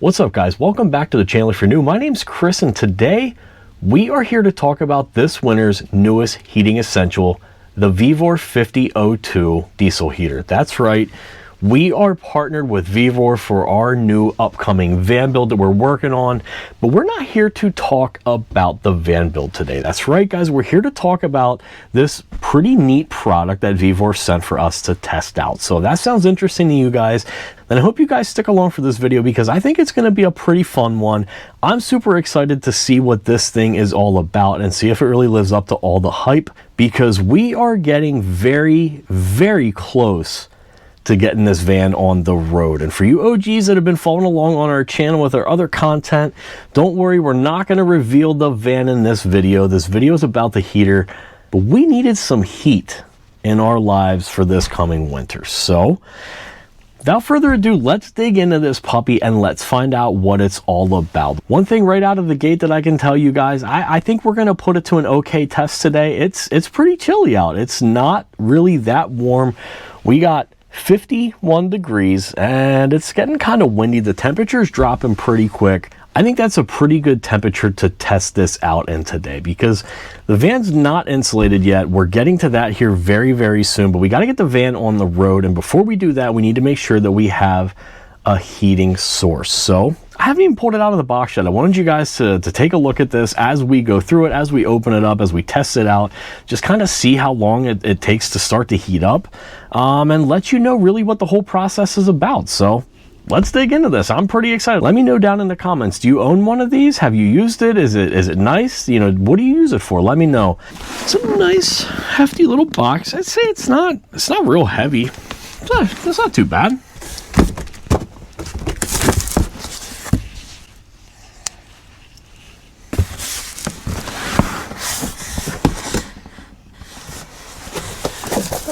What's up, guys? Welcome back to the channel if you're new. My name's Chris, and today we are here to talk about this winter's newest heating essential, the Vevor 5002 diesel heater. That's right. We are partnered with Vevor for our new upcoming van build that we're working on, but we're not here to talk about the van build today. That's right, guys. We're here to talk about this pretty neat product that Vevor sent for us to test out. So if that sounds interesting to you guys, then I hope you guys stick along for this video because I think it's going to be a pretty fun one. I'm super excited to see what this thing is all about and see if it really lives up to all the hype, because we are getting very, very close to getting this van on the road. And for you OGs that have been following along on our channel with our other content, don't worry, we're not going to reveal the van in this video. This video is about the heater, but we needed some heat in our lives for this coming winter. So without further ado, let's dig into this puppy and let's find out what it's all about. One thing right out of the gate that I can tell you guys, I think we're going to put it to an okay test today. It's pretty chilly out. It's not really that warm. We got 51 degrees and it's getting kind of windy. The temperature's dropping pretty quick. I think that's a pretty good temperature to test this out in today because the van's not insulated yet. We're getting to that here very, very soon, but we got to get the van on the road. And before we do that, we need to make sure that we have a heating source. So I haven't even pulled it out of the box yet. I wanted you guys to take a look at this as we go through it, as we open it up, as we test it out, just kind of see how long it takes to start to heat up, and let you know really what the whole process is about. So let's dig into this. I'm pretty excited. Let me know down in the comments. Do you own one of these? Have you used it? Is it nice? You know, what do you use it for? Let me know. It's a nice, hefty little box. I'd say it's not real heavy. It's not too bad.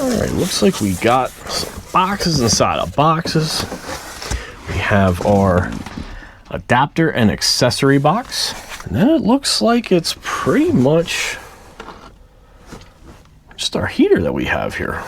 All right, looks like we got some boxes inside of boxes. We have our adapter and accessory box. And then it looks like it's pretty much just our heater that we have here.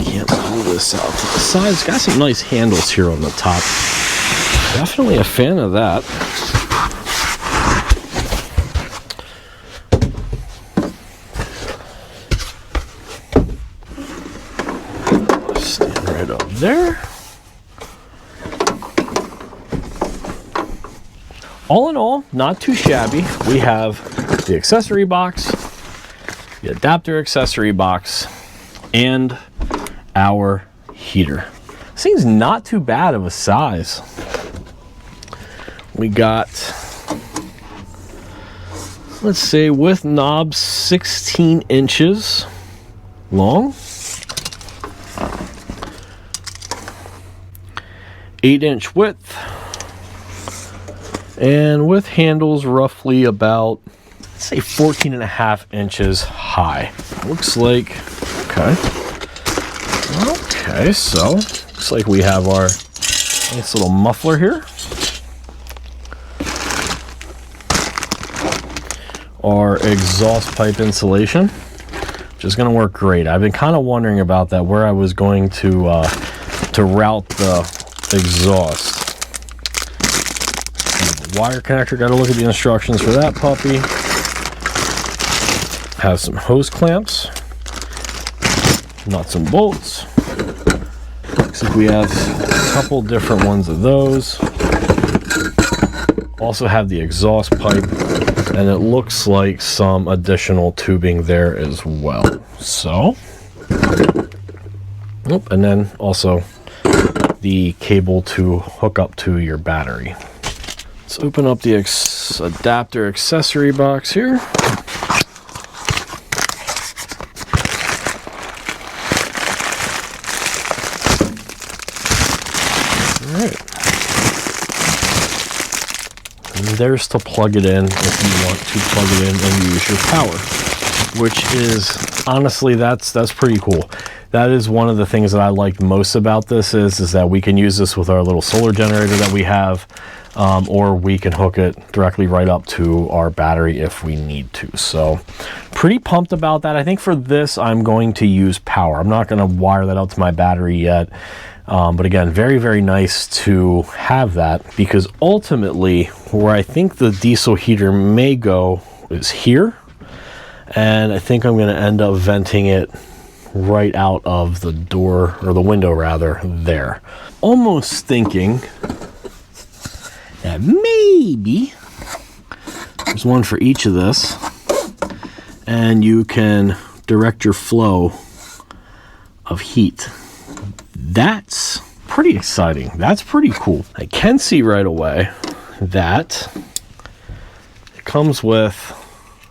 Can't pull this out to the side. It's got some nice handles here on the top. Definitely a fan of that. Stand right up there. All in all, not too shabby. We have the accessory box, the adapter accessory box, and our heater. This thing's not too bad of a size. We got, let's say, with knobs 16 inches long, 8-inch width, and with handles roughly about, let's say, 14.5 inches high. Looks like, okay, so looks like we have our nice little muffler here. Our exhaust pipe insulation, which is going to work great. I've been kind of wondering about that, where I was going to route the exhaust. The wire connector, got to look at the instructions for that puppy. Has some hose clamps, nuts and bolts. Looks like we have a couple different ones of those. Also have the exhaust pipe, and it looks like some additional tubing there as well. So, and then also the cable to hook up to your battery. Let's open up the adapter accessory box here. There's to plug it in if you want to plug it in and use your power, which is honestly, that's pretty cool. That is one of the things that I like most about this is that we can use this with our little solar generator that we have, or we can hook it directly right up to our battery if we need to. So pretty pumped about that. I think for this, I'm going to use power. I'm not going to wire that out to my battery yet. But again, very, very nice to have that, because ultimately where I think the diesel heater may go is here. And I think I'm going to end up venting it right out of the door, or the window rather, there. Almost thinking that maybe there's one for each of this, and you can direct your flow of heat. That's pretty exciting. That's pretty cool. I can see right away that it comes with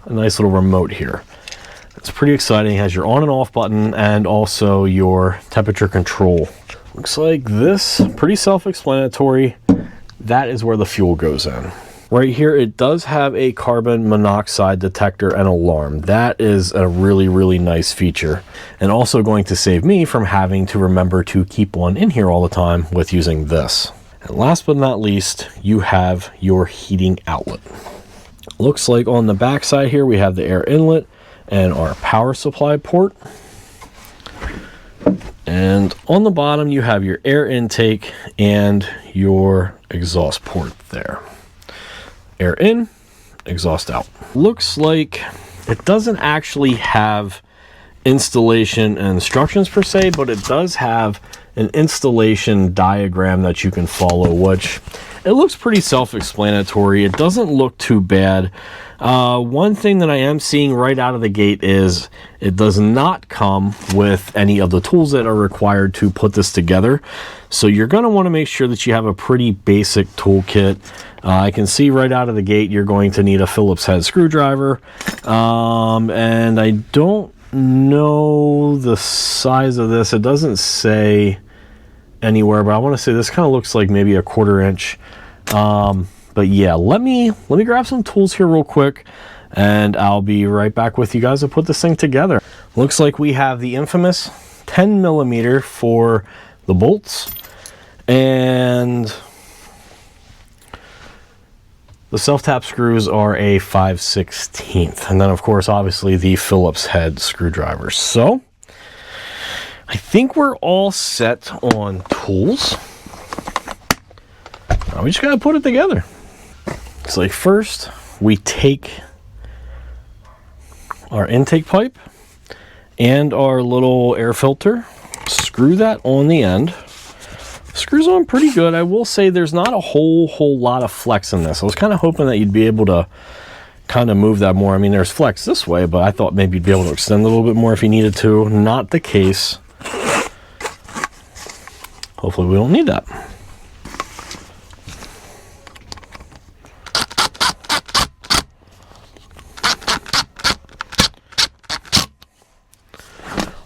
a nice little remote here. It's pretty exciting. It has your on and off button and also your temperature control. Looks like this, pretty self-explanatory. That is where the fuel goes in. Right here, it does have a carbon monoxide detector and alarm. That is a really, really nice feature, and also going to save me from having to remember to keep one in here all the time with using this. And last but not least, you have your heating outlet. Looks like on the back side here, we have the air inlet and our power supply port. And on the bottom, you have your air intake and your exhaust port there. Air in, exhaust out. Looks like it doesn't actually have installation instructions per se, but it does have an installation diagram that you can follow, which it looks pretty self-explanatory. It doesn't look too bad. One thing that I am seeing right out of the gate is it does not come with any of the tools that are required to put this together. So you're going to want to make sure that you have a pretty basic toolkit. I can see right out of the gate you're going to need a Phillips head screwdriver. And I don't know the size of this. It doesn't say anywhere, but I want to say this kind of looks like maybe a 1/4 inch. But yeah, let me grab some tools here real quick, and I'll be right back with you guys to put this thing together. Looks like we have the infamous 10mm for the bolts, and the self-tap screws are a 5/16, and then of course obviously the Phillips head screwdriver. So I think we're all set on tools. Now we just gotta put it together. It's like, first we take our intake pipe and our little air filter, screw that on the end. Screws on pretty good. I will say there's not a whole lot of flex in this. I was kind of hoping that you'd be able to kind of move that more. I mean, there's flex this way, but I thought maybe you'd be able to extend a little bit more if you needed to. Not the case. Hopefully we don't need that.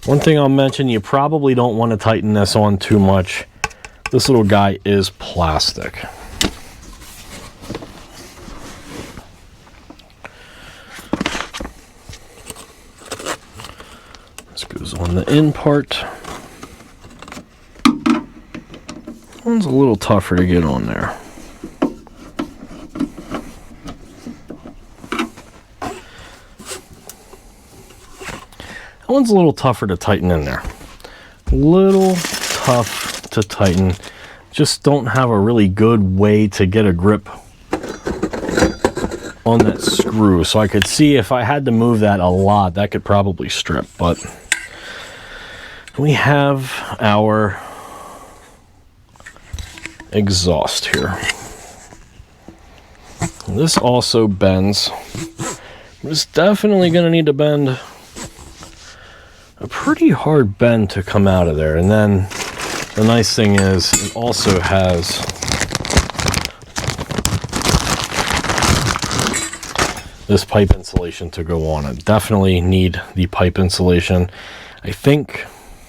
One thing I'll mention, you probably don't want to tighten this on too much. This little guy is plastic. This goes on the in part. One's a little tougher to get on there. That one's a little tougher to tighten in there. A little tough to tighten. Just don't have a really good way to get a grip on that screw. So I could see if I had to move that a lot, that could probably strip. But we have our exhaust here. This also bends. It's definitely going to need to bend a pretty hard bend to come out of there. And then the nice thing is it also has this pipe insulation to go on it. Definitely need the pipe insulation. I think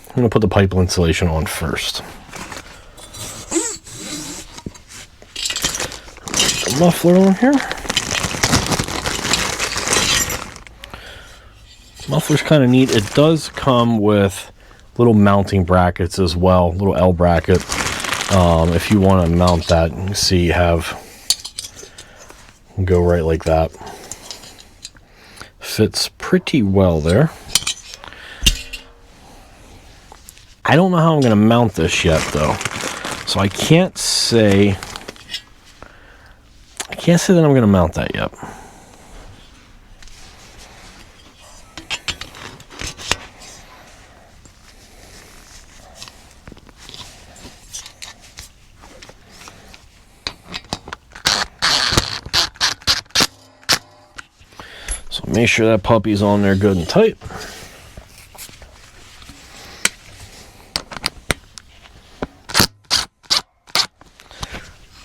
I'm going to put the pipe insulation on first. Put the muffler on here. Muffler's kind of neat. It does come with little mounting brackets as well, little L bracket. If you want to mount that, you can see you have, go right like that. Fits pretty well there. I don't know how I'm going to mount this yet, though. So I can't say that I'm going to mount that yet. So make sure that puppy's on there good and tight.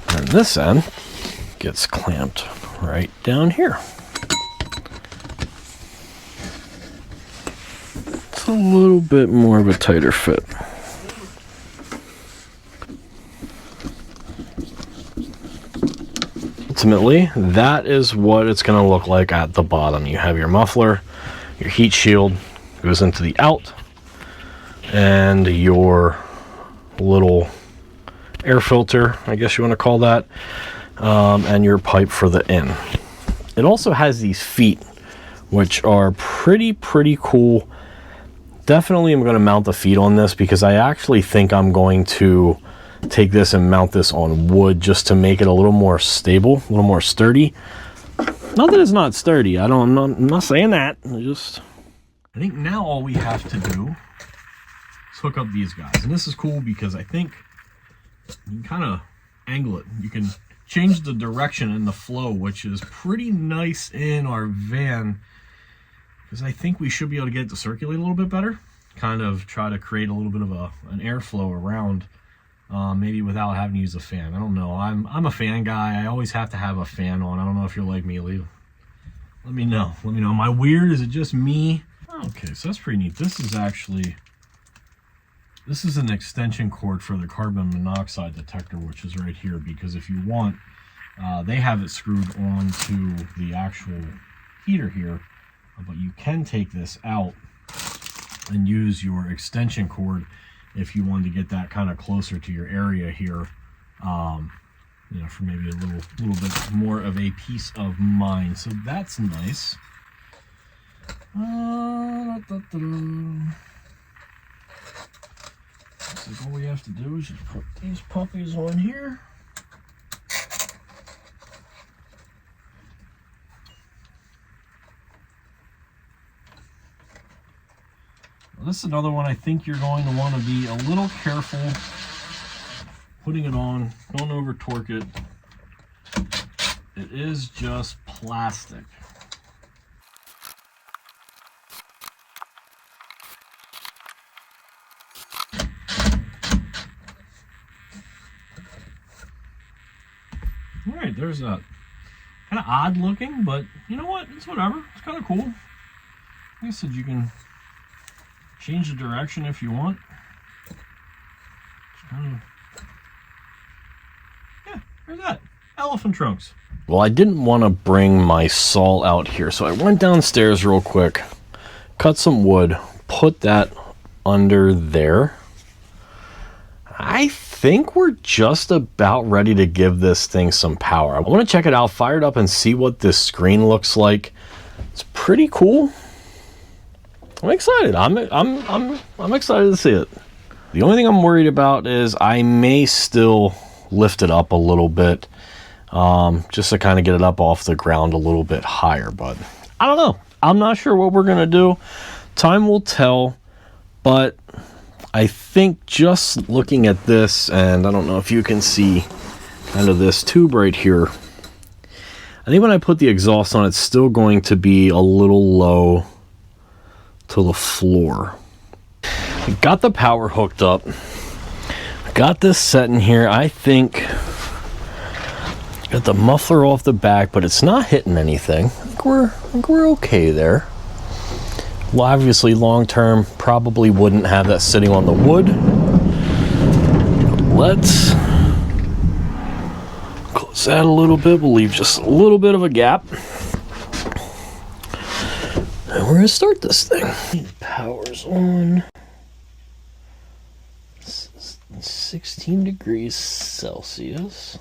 And this end gets clamped right down here. It's a little bit more of a tighter fit. Ultimately, that is what it's going to look like at the bottom. You have your muffler, your heat shield goes into the out, and your little air filter, I guess you want to call that, and your pipe for the in. It also has these feet, which are pretty cool. Definitely I'm going to mount the feet on this because I actually think I'm going to take this and mount this on wood just to make it a little more stable, a little more sturdy. Not that it's not sturdy. I'm not saying that. I think now all we have to do is hook up these guys. And this is cool because I think you can kind of angle it. You can change the direction and the flow, which is pretty nice in our van, because I think we should be able to get it to circulate a little bit better. Kind of try to create a little bit of an airflow around, maybe without having to use a fan. I don't know. I'm a fan guy. I always have to have a fan on. I don't know if you're like me, Lee. Let me know. Let me know. Am I weird? Is it just me? Okay, so that's pretty neat. This is an extension cord for the carbon monoxide detector, which is right here, because if you want, they have it screwed onto the actual heater here, but you can take this out and use your extension cord if you wanted to get that kind of closer to your area here, you know, for maybe a little bit more of a peace of mind. So that's nice. So all we have to do is just put these puppies on here. Well, this is another one I think you're going to want to be a little careful putting it on. Don't over torque it. It is just plastic. All right, there's that. Kind of odd looking, but you know what? It's whatever. It's kind of cool. Like I said, you can change the direction if you want. Yeah, there's that. Elephant trunks. Well, I didn't want to bring my saw out here, so I went downstairs real quick, cut some wood, put that under there. I think we're just about ready to give this thing some power. I want to check it out, fire it up, and see what this screen looks like. It's pretty cool. I'm excited. I'm excited to see it. The only thing I'm worried about is I may still lift it up a little bit, just to kind of get it up off the ground a little bit higher. But I don't know. I'm not sure what we're gonna do. Time will tell. But I think just looking at this, and I don't know if you can see kind of this tube right here, I think when I put the exhaust on, it's still going to be a little low to the floor. Got the power hooked up. Got this set in here. I think got the muffler off the back, but it's not hitting anything. I think we're okay there. Well, obviously, long term, probably wouldn't have that sitting on the wood. Let's close that a little bit. We'll leave just a little bit of a gap. And we're gonna start this thing. Power's on. 16 degrees Celsius.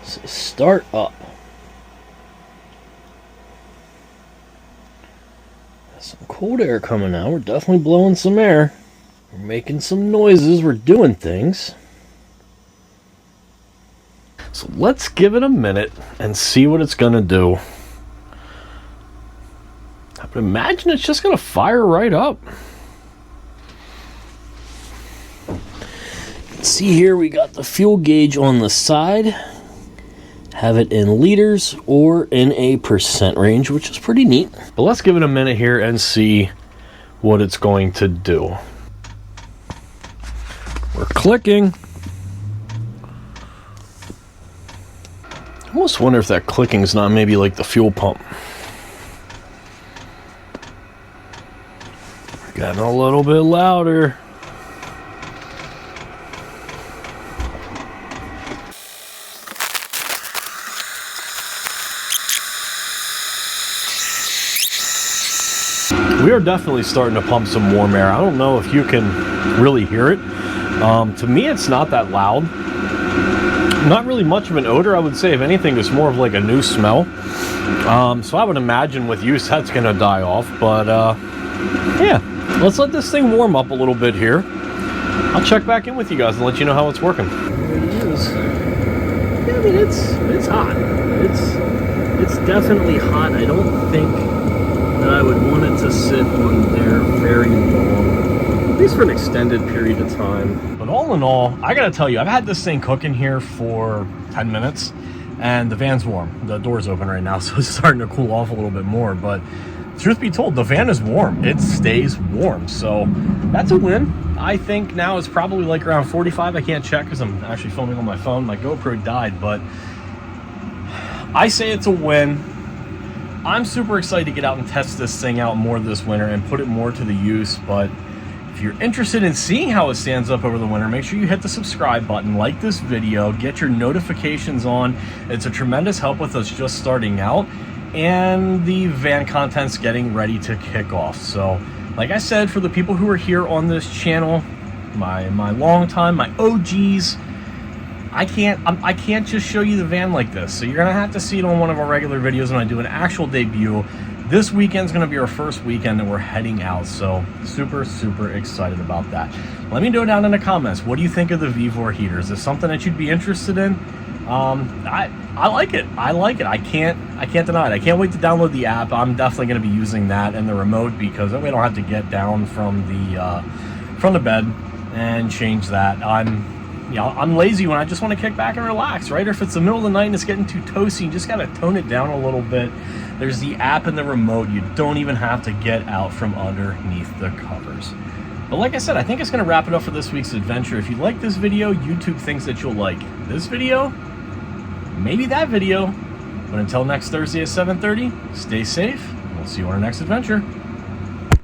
So start up. Some cold air coming out. We're definitely blowing some air. We're making some noises. We're doing things. So let's give it a minute and see what it's going to do. I would imagine it's just going to fire right up. See here, we got the fuel gauge on the side. Have it in liters or in a percent range, which is pretty neat. But let's give it a minute here and see what it's going to do. We're clicking. I almost wonder if that clicking is not maybe like the fuel pump. Getting a little bit louder. We are definitely starting to pump some warm air. I don't know if you can really hear it. To me, it's not that loud. Not really much of an odor. I would say, if anything, it's more of like a new smell. So I would imagine with use that's going to die off. But yeah, let's let this thing warm up a little bit here. I'll check back in with you guys and let you know how it's working. There it is. Yeah, I mean, it's hot. It's definitely hot. I don't think that I would want it to sit on there very long, at least for an extended period of time. But all in all, I gotta tell you, I've had this thing cooking here for 10 minutes and the van's warm. The door's open right now, so it's starting to cool off a little bit more. But truth be told, the van is warm. It stays warm, so that's a win. I think now it's probably like around 45. I can't check because I'm actually filming on my phone. My GoPro died, but I say it's a win. I'm super excited to get out and test this thing out more this winter and put it more to the use. But if you're interested in seeing how it stands up over the winter, make sure you hit the subscribe button, like this video, get your notifications on. It's a tremendous help with us just starting out, and the van content's getting ready to kick off. So like I said, for the people who are here on this channel, my long time, my OGs, I can't just show you the van like this. So you're gonna have to see it on one of our regular videos when I do an actual debut. This weekend's gonna be our first weekend that we're heading out, so super excited about that. Let me know down in the comments, what do you think of the Vevor heater? Is this something that you'd be interested in? I like it. I can't deny it. I can't wait to download the app. I'm definitely going to be using that and the remote, because that way I don't have to get down from the bed and change that. I'm lazy when I just want to kick back and relax, right? Or if it's the middle of the night and it's getting too toasty, you just got to tone it down a little bit. There's the app and the remote. You don't even have to get out from underneath the covers. But like I said, I think it's going to wrap it up for this week's adventure. If you like this video, YouTube thinks that you'll like this video, maybe that video. But until next Thursday at 7:30, stay safe. We'll see you on our next adventure.